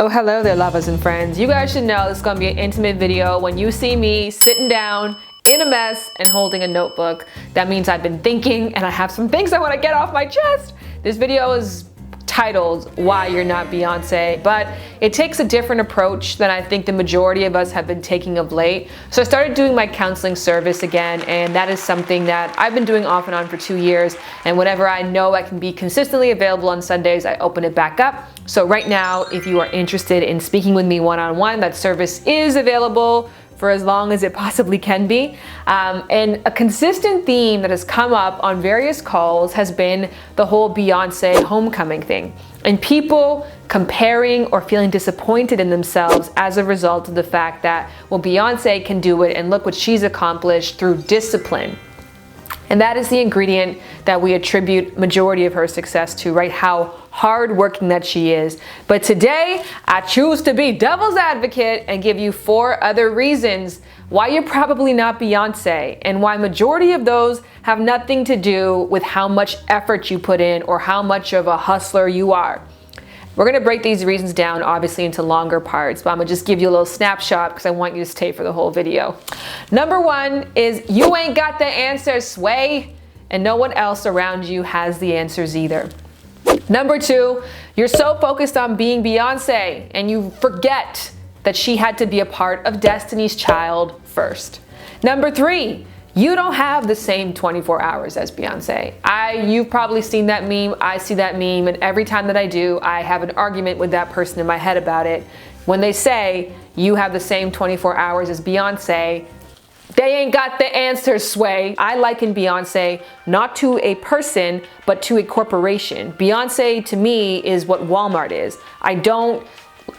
Oh, hello there, lovers and friends. You guys should know this is gonna be an intimate video. When you see me sitting down in a mess and holding a notebook, that means I've been thinking and I have some things I wanna get off my chest. This video is titled Why You're Not Beyoncé, but it takes a different approach than I think the majority of us have been taking of late. So I started doing my counseling service again, and that is something that I've been doing off and on for 2 years. And whenever I know I can be consistently available on Sundays, I open it back up. So right now, if you are interested in speaking with me one-on-one, that service is available for as long as it possibly can be. And a consistent theme that has come up on various calls has been the whole Beyoncé homecoming thing. And people comparing or feeling disappointed in themselves as a result of the fact that, well, Beyoncé can do it and look what she's accomplished through discipline. And that is the ingredient that we attribute majority of her success to, right? How hardworking that she is. But today, I choose to be devil's advocate and give you 4 other reasons why you're probably not Beyoncé, and why majority of those have nothing to do with how much effort you put in or how much of a hustler you are. We're gonna break these reasons down obviously into longer parts, but I'm gonna just give you a little snapshot because I want you to stay for the whole video. Number 1 is you ain't got the answers, Sway, and no one else around you has the answers either. Number 2, you're so focused on being Beyoncé and you forget that she had to be a part of Destiny's Child first. Number 3, you don't have the same 24 hours as Beyoncé. You've probably seen that meme, I see that meme, and every time that I do, I have an argument with that person in my head about it. When they say you have the same 24 hours as Beyoncé, they ain't got the answers, Sway. I liken Beyoncé not to a person, but to a corporation. Beyoncé to me is what Walmart is. I don't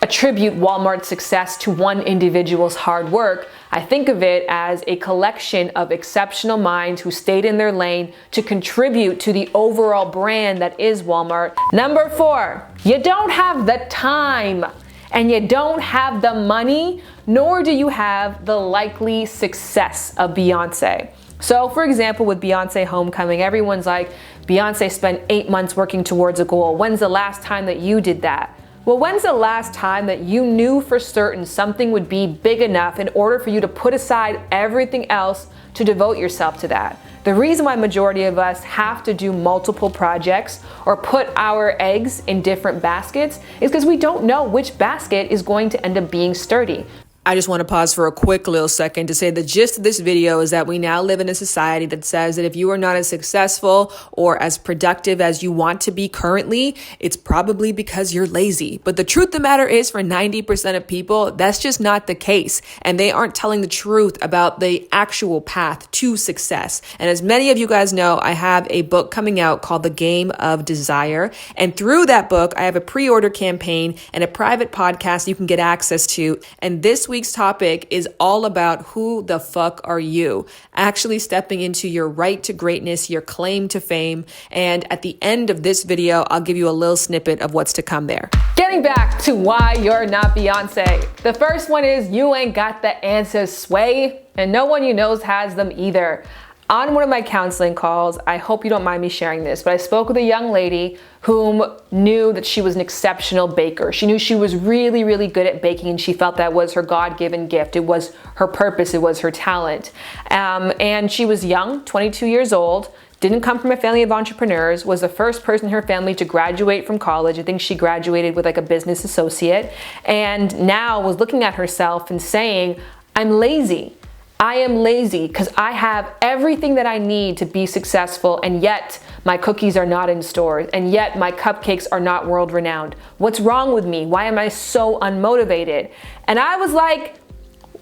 attribute Walmart's success to one individual's hard work. I think of it as a collection of exceptional minds who stayed in their lane to contribute to the overall brand that is Walmart. Number 4, you don't have the time and you don't have the money, nor do you have the likely success of Beyoncé. So for example, with Beyoncé homecoming, everyone's like, Beyoncé spent 8 months working towards a goal. When's the last time that you did that? Well, when's the last time that you knew for certain something would be big enough in order for you to put aside everything else to devote yourself to that? The reason why majority of us have to do multiple projects or put our eggs in different baskets is because we don't know which basket is going to end up being sturdy. I just want to pause for a quick little second to say the gist of this video is that we now live in a society that says that if you are not as successful or as productive as you want to be currently, it's probably because you're lazy. But the truth of the matter is, for 90% of people, that's just not the case. And they aren't telling the truth about the actual path to success. And as many of you guys know, I have a book coming out called The Game of Desire. And through that book, I have a pre-order campaign and a private podcast you can get access to. And this week's topic is all about who the fuck are you, actually stepping into your right to greatness, your claim to fame. And at the end of this video, I'll give you a little snippet of what's to come there. Getting back to why you're not Beyoncé. The first one is you ain't got the answers, Sway, and no one you knows has them either. On one of my counseling calls, I hope you don't mind me sharing this, but I spoke with a young lady whom knew that she was an exceptional baker. She knew she was really, really good at baking, and she felt that was her God-given gift. It was her purpose. It was her talent. And she was young, 22 years old, didn't come from a family of entrepreneurs, was the first person in her family to graduate from college. I think she graduated with like a business associate, and now was looking at herself and saying, I'm lazy. I am lazy because I have everything that I need to be successful, and yet my cookies are not in stores, and yet my cupcakes are not world renowned. What's wrong with me? Why am I so unmotivated? And I was like,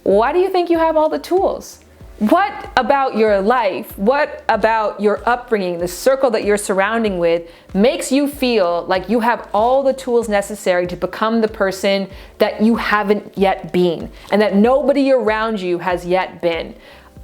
why do you think you have all the tools? What about your life? What about your upbringing, the circle that you're surrounding with, makes you feel like you have all the tools necessary to become the person that you haven't yet been, and that nobody around you has yet been?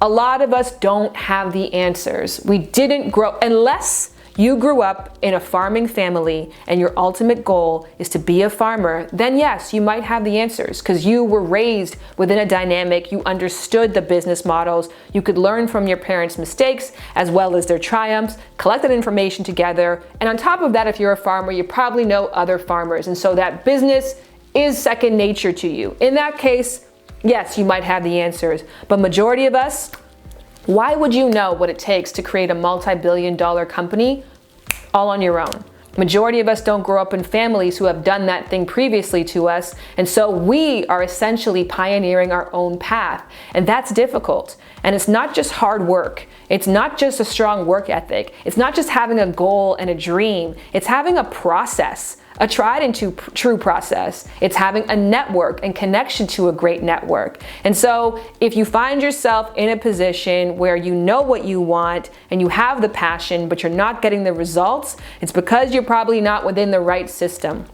A lot of us don't have the answers. We didn't grow, unless you grew up in a farming family and your ultimate goal is to be a farmer, then yes, you might have the answers because you were raised within a dynamic, you understood the business models, you could learn from your parents' mistakes as well as their triumphs, collect that information together, and on top of that, if you're a farmer, you probably know other farmers, and so that business is second nature to you. In that case, yes, you might have the answers, but majority of us, why would you know what it takes to create a multi-billion-dollar company all on your own? Majority of us don't grow up in families who have done that thing previously to us, and so we are essentially pioneering our own path, and that's difficult. And it's not just hard work. It's not just a strong work ethic. It's not just having a goal and a dream. It's having a process, a tried and true process. It's having a network and connection to a great network. And so if you find yourself in a position where you know what you want and you have the passion, but you're not getting the results, it's because you're probably not within the right system.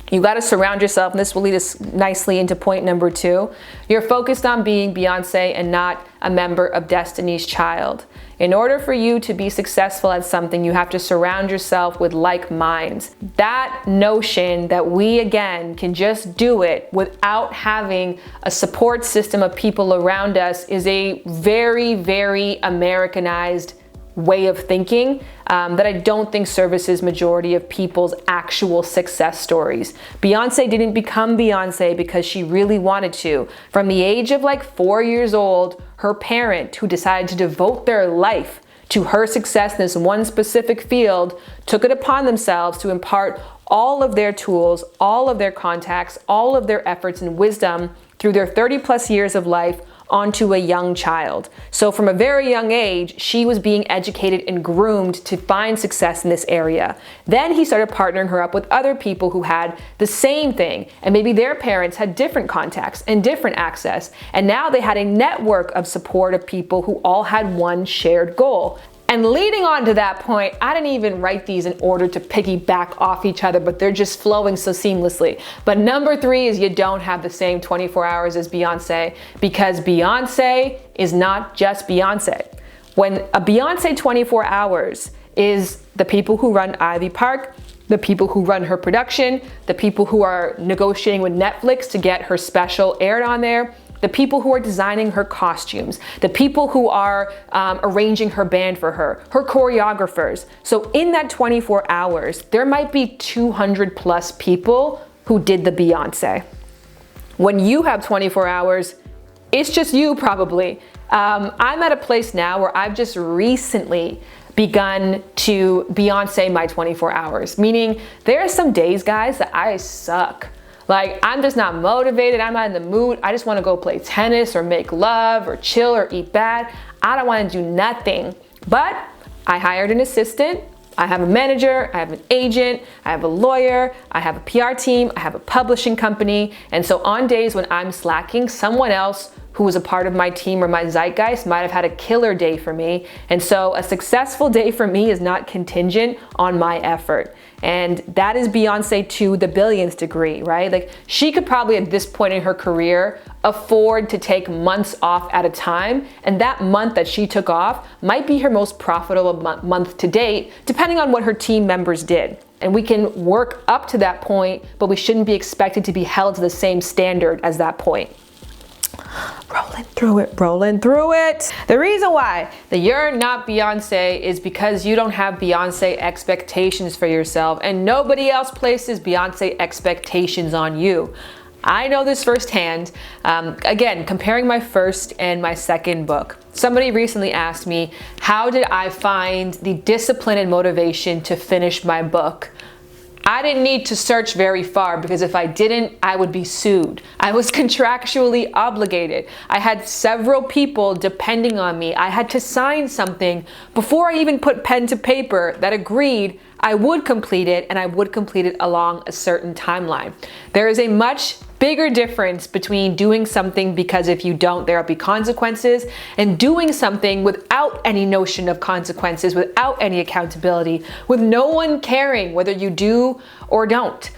You got to surround yourself, and this will lead us nicely into point number 2. You're focused on being Beyonce and not a member of Destiny's Child. In order for you to be successful at something, you have to surround yourself with like minds. That notion that we, again, can just do it without having a support system of people around us is a very, very Americanized way of thinking that I don't think services majority of people's actual success stories. Beyonce didn't become Beyonce because she really wanted to. From the age of like 4 years old, her parent, who decided to devote their life to her success in this one specific field, took it upon themselves to impart all of their tools, all of their contacts, all of their efforts and wisdom through their 30+ years of life onto a young child. So from a very young age, she was being educated and groomed to find success in this area. Then he started partnering her up with other people who had the same thing, and maybe their parents had different contacts and different access. And now they had a network of support of people who all had one shared goal. And leading on to that point, I didn't even write these in order to piggyback off each other, but they're just flowing so seamlessly. But number 3 is you don't have the same 24 hours as Beyonce, because Beyonce is not just Beyonce. When a Beyonce 24 hours is the people who run Ivy Park, the people who run her production, the people who are negotiating with Netflix to get her special aired on there, the people who are designing her costumes, the people who are arranging her band for her choreographers. So in that 24 hours, there might be 200+ people who did the Beyonce. When you have 24 hours, it's just you probably. I'm at a place now where I've just recently begun to Beyonce my 24 hours, meaning there are some days, guys, that I suck. Like, I'm just not motivated, I'm not in the mood, I just wanna go play tennis or make love or chill or eat bad. I don't wanna do nothing. But I hired an assistant, I have a manager, I have an agent, I have a lawyer, I have a PR team, I have a publishing company. And so on days when I'm slacking, someone else who was a part of my team or my zeitgeist might have had a killer day for me. And so a successful day for me is not contingent on my effort. And that is Beyonce to the billionth degree, right? Like, she could probably at this point in her career afford to take months off at a time. And that month that she took off might be her most profitable month to date, depending on what her team members did. And we can work up to that point, but we shouldn't be expected to be held to the same standard as that point. Rolling through it. The reason why that you're not Beyonce is because you don't have Beyonce expectations for yourself, and nobody else places Beyonce expectations on you. I know this firsthand. Again, comparing my first and my second book. Somebody recently asked me, how did I find the discipline and motivation to finish my book? I didn't need to search very far, because if I didn't, I would be sued. I was contractually obligated. I had several people depending on me. I had to sign something before I even put pen to paper that agreed I would complete it, and I would complete it along a certain timeline. There is a much bigger difference between doing something because if you don't, there'll be consequences, and doing something without any notion of consequences, without any accountability, with no one caring whether you do or don't.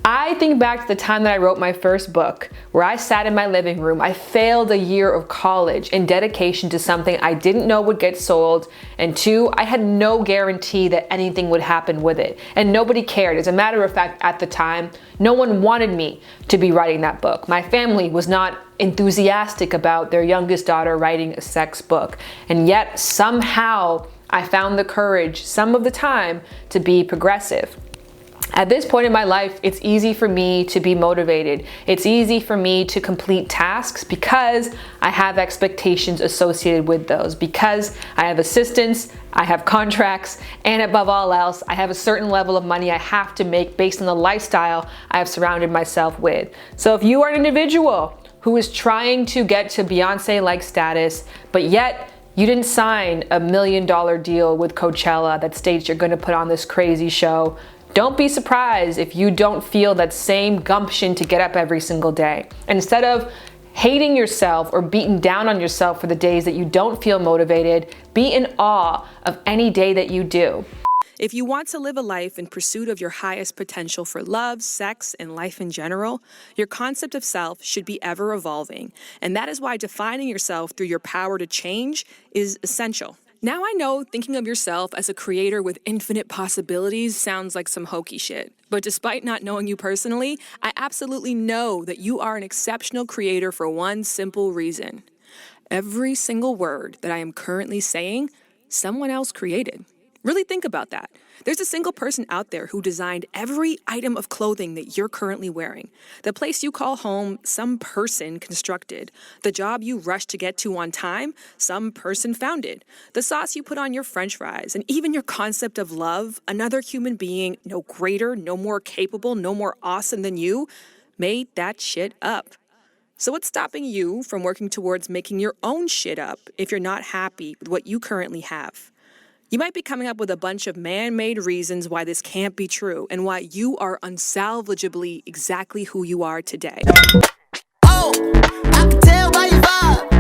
I think back to the time that I wrote my first book, where I sat in my living room. I failed a year of college in dedication to something I didn't know would get sold, and 2, I had no guarantee that anything would happen with it, and nobody cared. As a matter of fact, at the time, no one wanted me to be writing that book. My family was not enthusiastic about their youngest daughter writing a sex book, and yet somehow I found the courage, some of the time, to be progressive. At this point in my life, it's easy for me to be motivated. It's easy for me to complete tasks because I have expectations associated with those, because I have assistants, I have contracts, and above all else, I have a certain level of money I have to make based on the lifestyle I have surrounded myself with. So if you are an individual who is trying to get to Beyonce-like status, but yet you didn't sign a $1 million deal with Coachella that states you're gonna put on this crazy show, don't be surprised if you don't feel that same gumption to get up every single day. And instead of hating yourself or beating down on yourself for the days that you don't feel motivated, be in awe of any day that you do. If you want to live a life in pursuit of your highest potential for love, sex, and life in general, your concept of self should be ever evolving. And that is why defining yourself through your power to change is essential. Now I know thinking of yourself as a creator with infinite possibilities sounds like some hokey shit. But despite not knowing you personally, I absolutely know that you are an exceptional creator for one simple reason. Every single word that I am currently saying, someone else created. Really think about that. There's a single person out there who designed every item of clothing that you're currently wearing. The place you call home, some person constructed. The job you rush to get to on time, some person founded. The sauce you put on your french fries, and even your concept of love, another human being, no greater, no more capable, no more awesome than you, made that shit up. So what's stopping you from working towards making your own shit up if you're not happy with what you currently have? You might be coming up with a bunch of man-made reasons why this can't be true and why you are unsalvageably exactly who you are today. Oh, I can tell by your vibe.